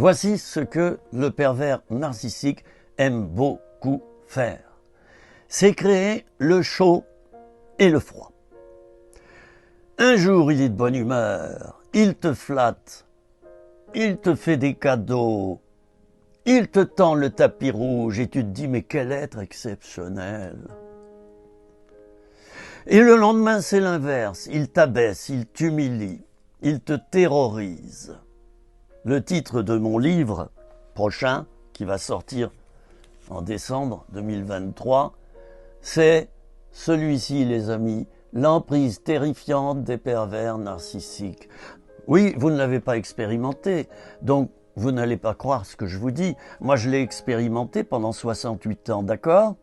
Voici ce que le pervers narcissique aime beaucoup faire. C'est créer le chaud et le froid. Un jour, il est de bonne humeur, il te flatte, il te fait des cadeaux, il te tend le tapis rouge et tu te dis « mais quel être exceptionnel !» Et le lendemain, c'est l'inverse, il t'abaisse, il t'humilie, il te terrorise. Le titre de mon livre prochain, qui va sortir en décembre 2023, c'est celui-ci, les amis, l'emprise terrifiante des pervers narcissiques. Oui, vous ne l'avez pas expérimenté, donc vous n'allez pas croire ce que je vous dis. Moi, je l'ai expérimenté pendant 68 ans, d'accord?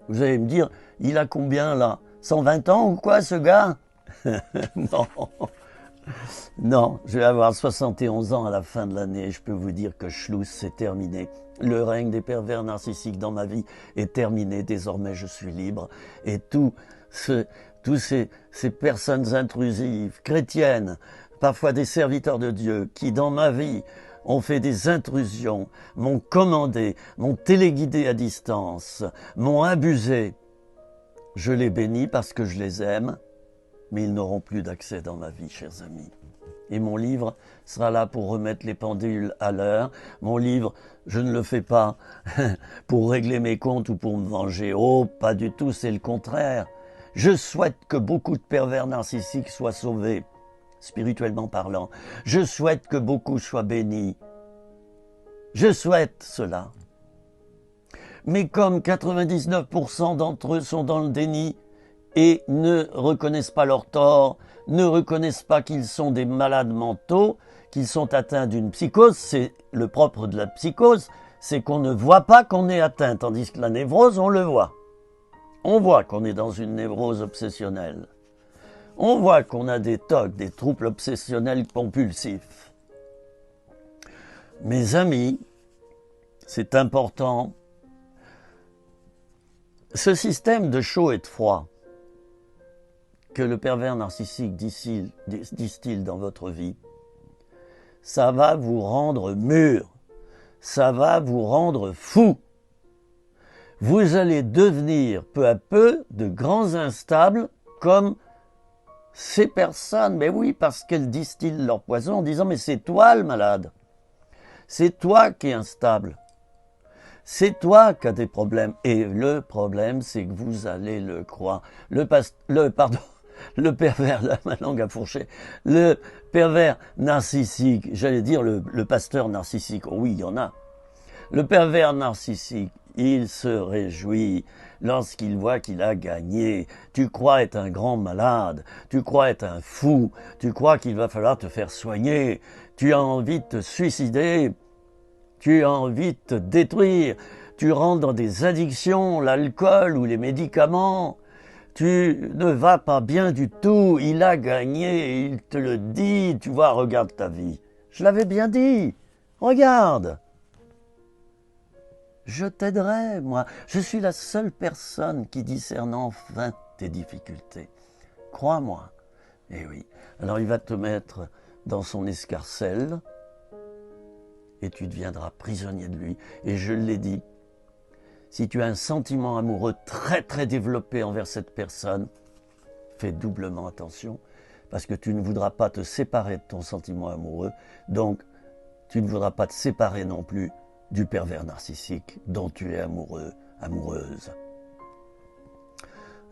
Vous allez me dire, il a combien là? 120 ans ou quoi, ce gars? Non. Non, je vais avoir 71 ans à la fin de l'année. Je peux vous dire que Schluss, c'est terminé. Le règne des pervers narcissiques dans ma vie est terminé. Désormais, je suis libre. Et tous ces personnes intrusives, chrétiennes, parfois des serviteurs de Dieu, qui dans ma vie ont fait des intrusions, m'ont commandé, m'ont téléguidé à distance, m'ont abusé, je les bénis parce que je les aime, mais ils n'auront plus d'accès dans ma vie, chers amis. Et mon livre sera là pour remettre les pendules à l'heure. Mon livre, je ne le fais pas pour régler mes comptes ou pour me venger. Oh, pas du tout, c'est le contraire. Je souhaite que beaucoup de pervers narcissiques soient sauvés, spirituellement parlant. Je souhaite que beaucoup soient bénis. Je souhaite cela. Mais comme 99% d'entre eux sont dans le déni et ne reconnaissent pas leur tort, ne reconnaissent pas qu'ils sont des malades mentaux, qu'ils sont atteints d'une psychose, c'est le propre de la psychose, c'est qu'on ne voit pas qu'on est atteint, tandis que la névrose, on le voit. On voit qu'on est dans une névrose obsessionnelle. On voit qu'on a des TOC, des troubles obsessionnels compulsifs. Mes amis, c'est important. Ce système de chaud et de froid que le pervers narcissique distille dans votre vie, ça va vous rendre mûr, ça va vous rendre fou. Vous allez devenir peu à peu de grands instables comme ces personnes. Mais oui, parce qu'elles distillent leur poison en disant « mais c'est toi le malade, c'est toi qui es instable. » C'est toi qui as des problèmes. Et le problème, c'est que vous allez le croire. Le pervers, là, ma langue a fourché, le pervers narcissique, j'allais dire le pasteur narcissique, oh oui, il y en a. Le pervers narcissique, il se réjouit lorsqu'il voit qu'il a gagné. Tu crois être un grand malade, tu crois être un fou, tu crois qu'il va falloir te faire soigner, tu as envie de te suicider. Tu as envie de te détruire, tu rentres dans des addictions, l'alcool ou les médicaments, tu ne vas pas bien du tout, il a gagné, il te le dit, tu vois, regarde ta vie. Je l'avais bien dit, regarde. Je t'aiderai, moi, je suis la seule personne qui discerne enfin tes difficultés. Crois-moi. Eh oui, alors il va te mettre dans son escarcelle, et tu deviendras prisonnier de lui. Et je l'ai dit, si tu as un sentiment amoureux très très développé envers cette personne, fais doublement attention, parce que tu ne voudras pas te séparer de ton sentiment amoureux, donc tu ne voudras pas te séparer non plus du pervers narcissique dont tu es amoureux, amoureuse.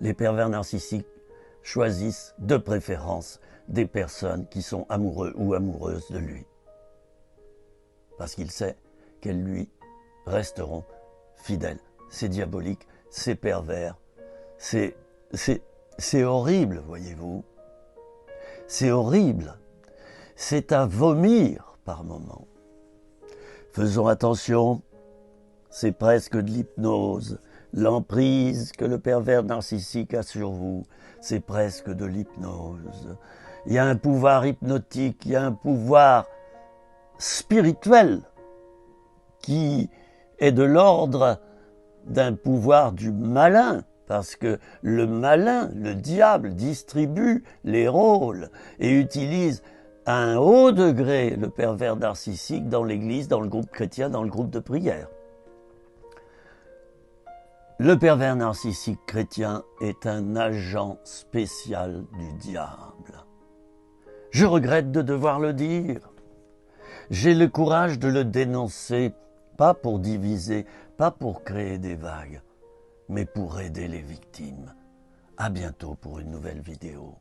Les pervers narcissiques choisissent de préférence des personnes qui sont amoureux ou amoureuses de lui. Parce qu'il sait qu'elles lui resteront fidèles. C'est diabolique, c'est pervers, c'est horrible, voyez-vous. C'est horrible, c'est à vomir par moments. Faisons attention, c'est presque de l'hypnose. L'emprise que le pervers narcissique a sur vous, c'est presque de l'hypnose. Il y a un pouvoir hypnotique, il y a un pouvoir spirituel qui est de l'ordre d'un pouvoir du malin, parce que le malin, le diable, distribue les rôles et utilise à un haut degré le pervers narcissique dans l'Église, dans le groupe chrétien, dans le groupe de prière. Le pervers narcissique chrétien est un agent spécial du diable. Je regrette de devoir le dire. J'ai le courage de le dénoncer, pas pour diviser, pas pour créer des vagues, mais pour aider les victimes. À bientôt pour une nouvelle vidéo.